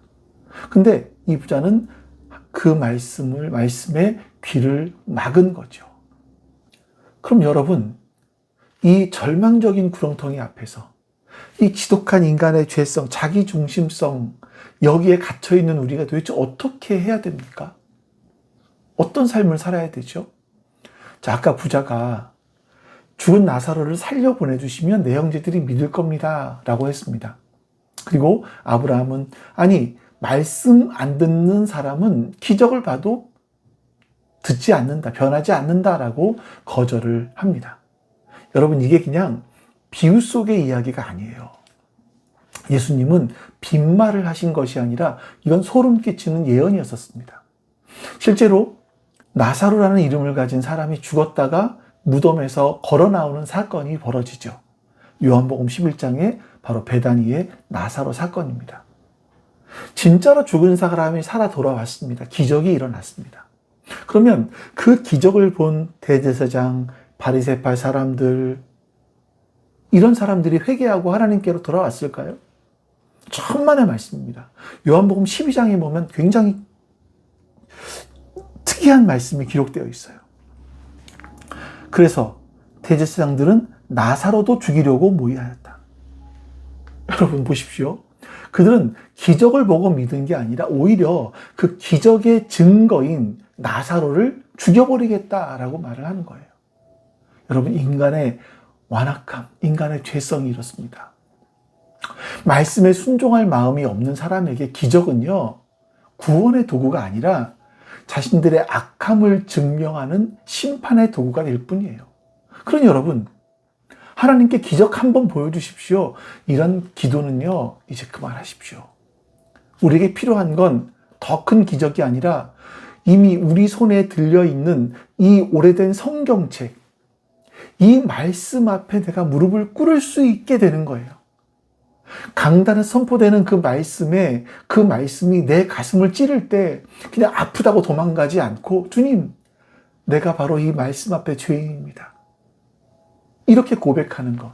근데 이 부자는 그 말씀에 귀를 막은 거죠. 그럼 여러분, 이 절망적인 구렁텅이 앞에서 이 지독한 인간의 죄성, 자기중심성, 여기에 갇혀있는 우리가 도대체 어떻게 해야 됩니까? 어떤 삶을 살아야 되죠? 자, 아까 부자가 죽은 나사로를 살려 보내주시면 내 형제들이 믿을 겁니다 라고 했습니다. 그리고 아브라함은, 아니, 말씀 안 듣는 사람은 기적을 봐도 듣지 않는다, 변하지 않는다라고 거절을 합니다. 여러분, 이게 그냥 비유 속의 이야기가 아니에요. 예수님은 빈말을 하신 것이 아니라 이건 소름 끼치는 예언이었었습니다. 실제로 나사로라는 이름을 가진 사람이 죽었다가 무덤에서 걸어 나오는 사건이 벌어지죠. 요한복음 11장에 바로 베다니의 나사로 사건입니다. 진짜로 죽은 사람이 살아 돌아왔습니다. 기적이 일어났습니다. 그러면 그 기적을 본 대제사장, 바리새파 사람들, 이런 사람들이 회개하고 하나님께로 돌아왔을까요? 천만의 말씀입니다. 요한복음 12장에 보면 굉장히 특이한 말씀이 기록되어 있어요. 그래서 대제사장들은 나사로도 죽이려고 모의하였다. 여러분 보십시오. 그들은 기적을 보고 믿은 게 아니라 오히려 그 기적의 증거인 나사로를 죽여버리겠다라고 말을 하는 거예요. 여러분, 인간의 완악함, 인간의 죄성이 이렇습니다. 말씀에 순종할 마음이 없는 사람에게 기적은요, 구원의 도구가 아니라 자신들의 악함을 증명하는 심판의 도구가 될 뿐이에요. 그러니 여러분, 하나님께 기적 한번 보여주십시오. 이런 기도는요, 이제 그만하십시오. 우리에게 필요한 건 더 큰 기적이 아니라 이미 우리 손에 들려있는 이 오래된 성경책, 이 말씀 앞에 내가 무릎을 꿇을 수 있게 되는 거예요. 강단에 선포되는 그 말씀이 내 가슴을 찌를 때 그냥 아프다고 도망가지 않고, 주님, 내가 바로 이 말씀 앞에 죄인입니다, 이렇게 고백하는 것.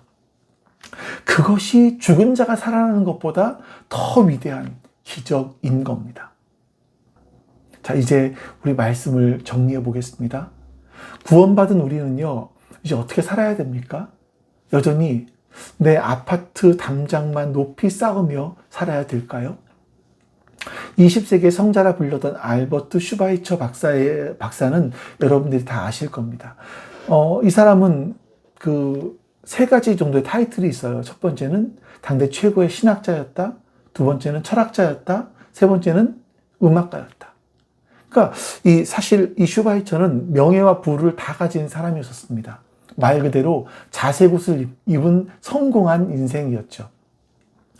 그것이 죽은 자가 살아나는 것보다 더 위대한 기적인 겁니다. 자, 이제 우리 말씀을 정리해 보겠습니다. 구원받은 우리는요, 이제 어떻게 살아야 됩니까? 여전히 내 아파트 담장만 높이 쌓으며 살아야 될까요? 20세기의 성자라 불렸던 알버트 슈바이처 박사는 여러분들이 다 아실 겁니다. 이 사람은 그 세 가지 정도의 타이틀이 있어요. 첫 번째는 당대 최고의 신학자였다. 두 번째는 철학자였다. 세 번째는 음악가였다. 그러니까 사실 이 슈바이처는 명예와 부를 다 가진 사람이었습니다. 말 그대로 자색옷을 입은 성공한 인생이었죠.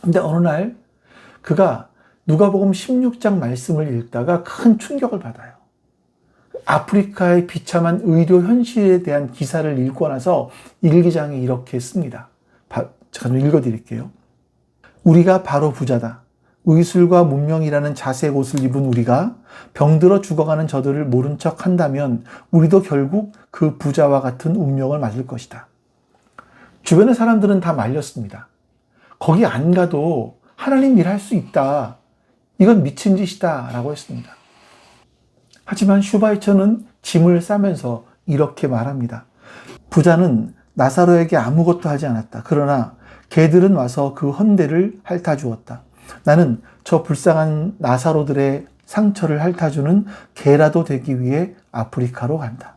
근데 어느 날 그가 누가복음 16장 말씀을 읽다가 큰 충격을 받아요. 아프리카의 비참한 의료 현실에 대한 기사를 읽고 나서 일기장에 이렇게 씁니다. 제가 좀 읽어드릴게요. 우리가 바로 부자다. 의술과 문명이라는 자색 옷을 입은 우리가 병들어 죽어가는 저들을 모른 척 한다면 우리도 결국 그 부자와 같은 운명을 맞을 것이다. 주변의 사람들은 다 말렸습니다. 거기 안 가도 하나님 일할 수 있다. 이건 미친 짓이다 라고 했습니다. 하지만 슈바이처는 짐을 싸면서 이렇게 말합니다. 부자는 나사로에게 아무것도 하지 않았다. 그러나 개들은 와서 그 헌대를 핥아주었다. 나는 저 불쌍한 나사로들의 상처를 핥아주는 개라도 되기 위해 아프리카로 간다.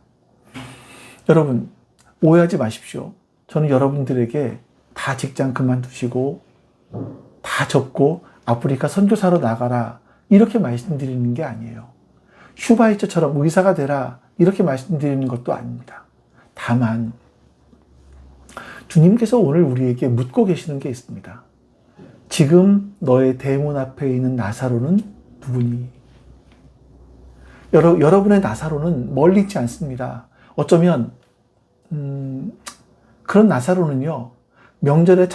여러분, 오해하지 마십시오. 저는 여러분들에게 다 직장 그만두시고 다 접고 아프리카 선교사로 나가라 이렇게 말씀드리는 게 아니에요. 슈바이처처럼 의사가 되라 이렇게 말씀드리는 것도 아닙니다. 다만 주님께서 오늘 우리에게 묻고 계시는 게 있습니다. 지금 너의 대문 앞에 있는 나사로는 누구니? 여러분의 나사로는 멀리 있지 않습니다. 어쩌면 그런 나사로는요, 명절에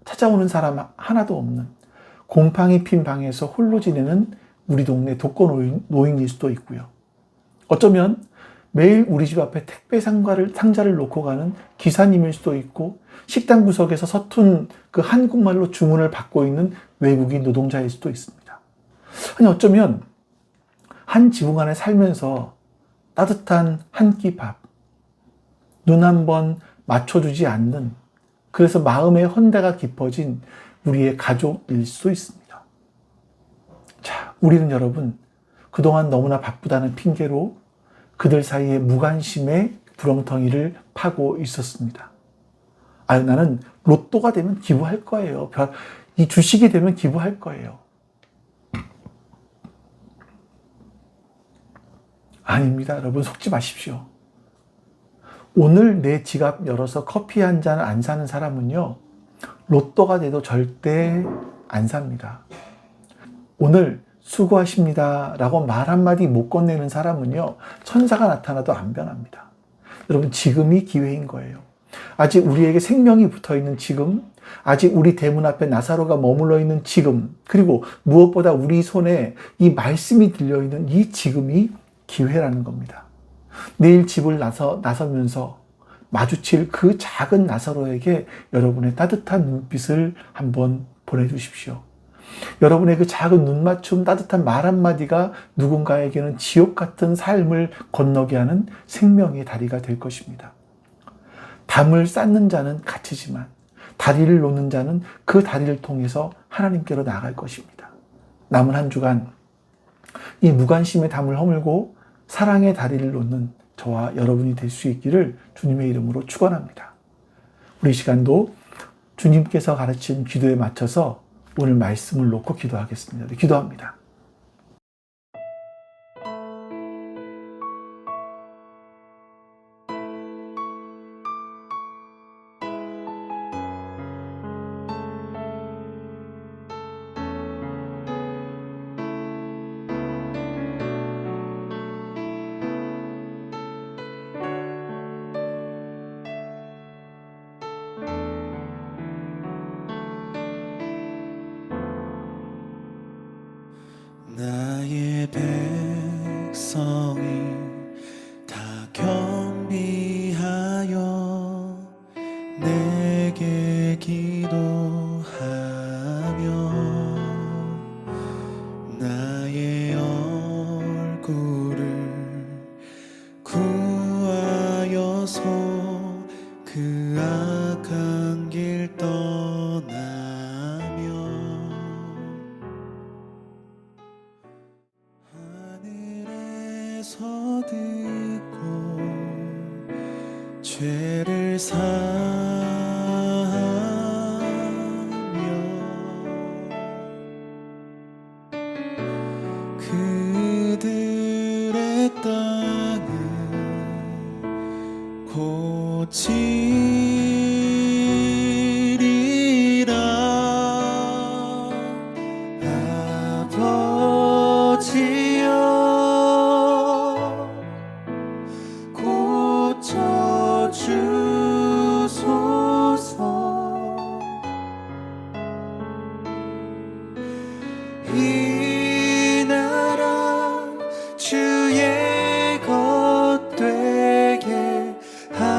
찾아오는 사람 하나도 없는 곰팡이 핀 방에서 홀로 지내는 우리 동네 독거노인일 수도 있고요. 어쩌면 매일 우리 집 앞에 택배 상자를 놓고 가는 기사님일 수도 있고, 식당 구석에서 서툰 그 한국말로 주문을 받고 있는 외국인 노동자일 수도 있습니다. 아니, 어쩌면 한 지붕 안에 살면서 따뜻한 한 끼 밥, 눈 한 번 맞춰주지 않는, 그래서 마음의 헌대가 깊어진 우리의 가족일 수도 있습니다. 자, 우리는 여러분, 그동안 너무나 바쁘다는 핑계로 그들 사이에 무관심의 구렁텅이를 파고 있었습니다. 아유, 나는 로또가 되면 기부할 거예요. 이 주식이 되면 기부할 거예요. 아닙니다. 여러분, 속지 마십시오. 오늘 내 지갑 열어서 커피 한 잔 안 사는 사람은요, 로또가 돼도 절대 안 삽니다. 오늘 수고하십니다 라고 말 한마디 못 건네는 사람은요, 천사가 나타나도 안 변합니다. 여러분, 지금이 기회인 거예요. 아직 우리에게 생명이 붙어있는 지금, 아직 우리 대문 앞에 나사로가 머물러 있는 지금, 그리고 무엇보다 우리 손에 이 말씀이 들려있는 이 지금이 기회라는 겁니다. 내일 집을 나서면서 마주칠 그 작은 나사로에게 여러분의 따뜻한 눈빛을 한번 보내주십시오. 여러분의 그 작은 눈맞춤, 따뜻한 말 한마디가 누군가에게는 지옥 같은 삶을 건너게 하는 생명의 다리가 될 것입니다. 담을 쌓는 자는 갇히지만 다리를 놓는 자는 그 다리를 통해서 하나님께로 나아갈 것입니다. 남은 한 주간 이 무관심의 담을 허물고 사랑의 다리를 놓는 저와 여러분이 될 수 있기를 주님의 이름으로 축원합니다. 우리 시간도 주님께서 가르친 기도에 맞춰서 오늘 말씀을 놓고 기도하겠습니다. 기도합니다. 나의 백성이 다 겸비하여 내게 기도하며 나의 얼굴을 구하여서 그 악한 길 떠나며 하늘에서 듣고 죄를 사하며 그들의 땅을 고치리라. 아버지여 고쳐주소서. 이 나라 주의 것 되게 하소서.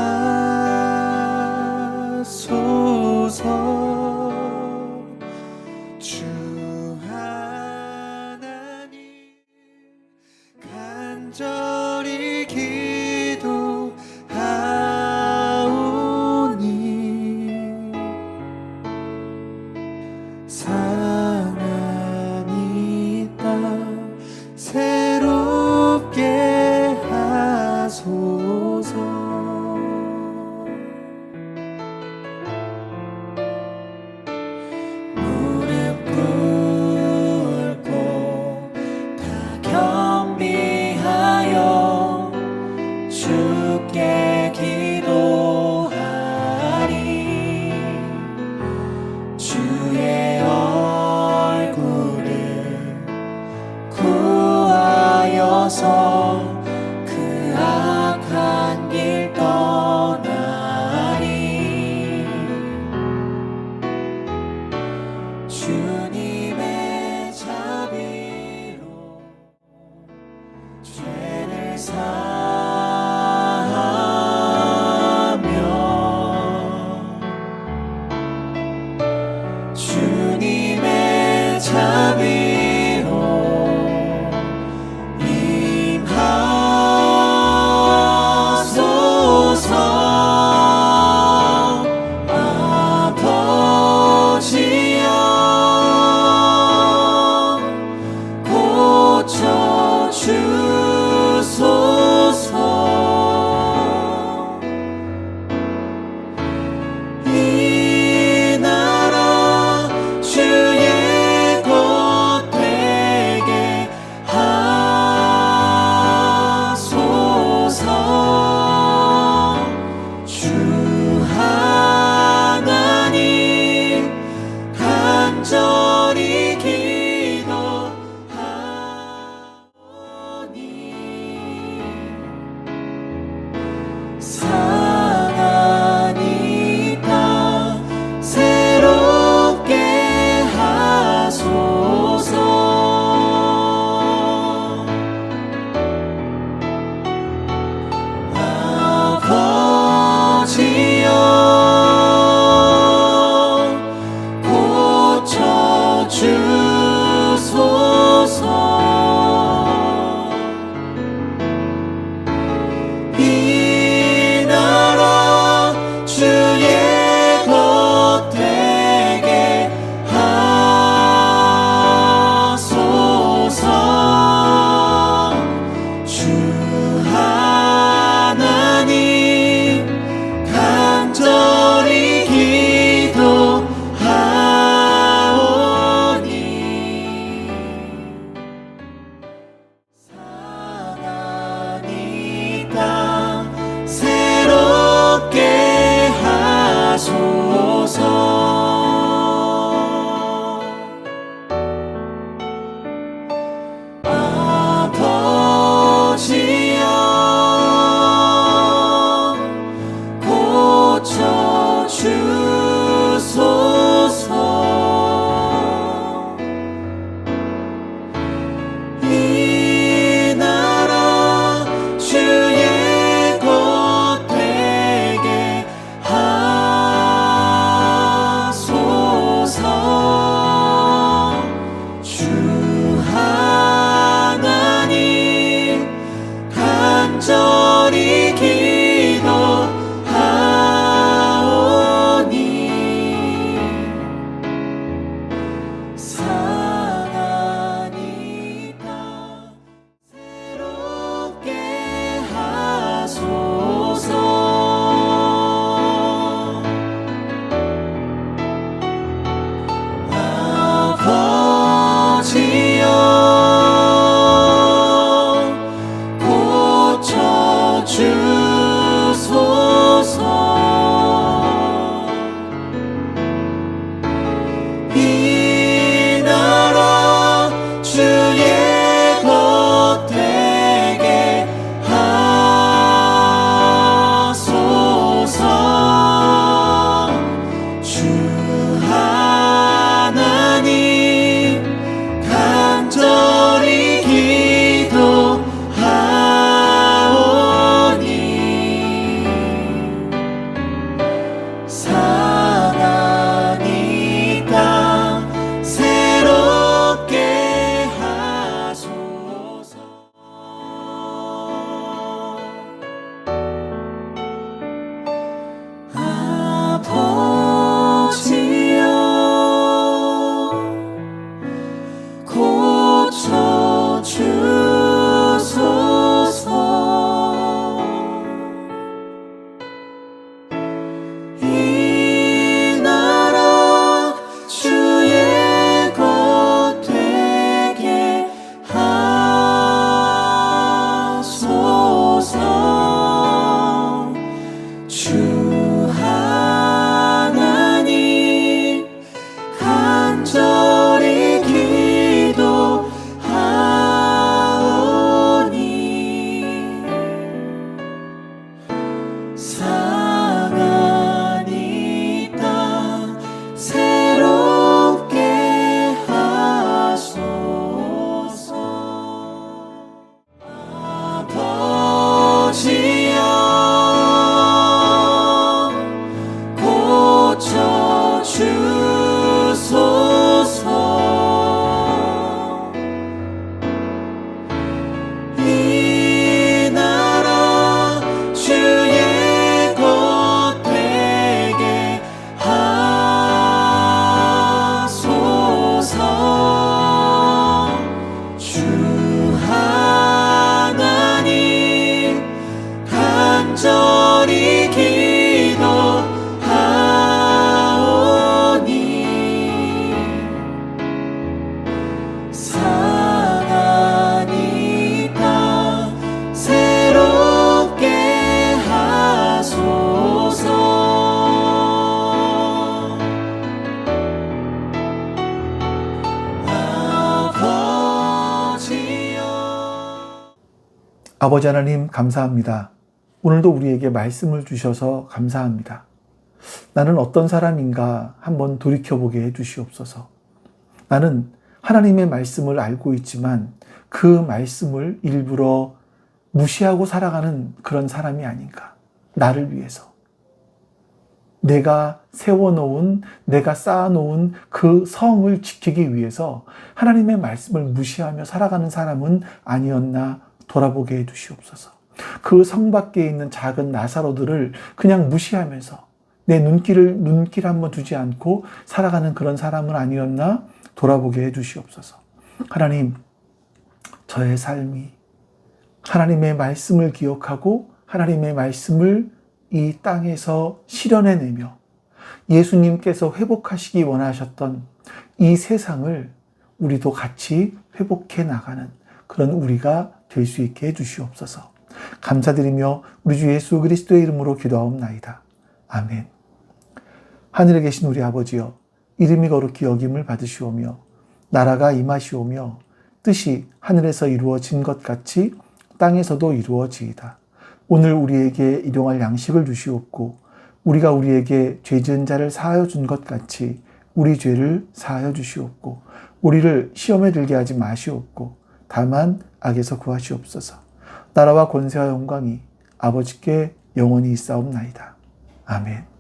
아버지 하나님 감사합니다. 오늘도 우리에게 말씀을 주셔서 감사합니다. 나는 어떤 사람인가 한번 돌이켜보게 해주시옵소서. 나는 하나님의 말씀을 알고 있지만 그 말씀을 일부러 무시하고 살아가는 그런 사람이 아닌가. 나를 위해서. 내가 세워놓은, 내가 쌓아놓은 그 성을 지키기 위해서 하나님의 말씀을 무시하며 살아가는 사람은 아니었나 돌아보게 해주시옵소서. 그 성 밖에 있는 작은 나사로들을 그냥 무시하면서 내 눈길 한번 두지 않고 살아가는 그런 사람은 아니었나 돌아보게 해주시옵소서. 하나님, 저의 삶이 하나님의 말씀을 기억하고 하나님의 말씀을 이 땅에서 실현해내며 예수님께서 회복하시기 원하셨던 이 세상을 우리도 같이 회복해 나가는 그런 우리가 될 수 있게 해주시옵소서. 감사드리며 우리 주 예수 그리스도의 이름으로 기도하옵나이다. 아멘. 하늘에 계신 우리 아버지여, 이름이 거룩히 여김을 받으시오며 나라가 임하시오며 뜻이 하늘에서 이루어진 것 같이 땅에서도 이루어지이다. 오늘 우리에게 일용할 양식을 주시옵고 우리가 우리에게 죄 지은 자를 사하여 준 것 같이 우리 죄를 사하여 주시옵고 우리를 시험에 들게 하지 마시옵고 다만 악에서 구하시옵소서. 나라와 권세와 영광이 아버지께 영원히 있사옵나이다. 아멘.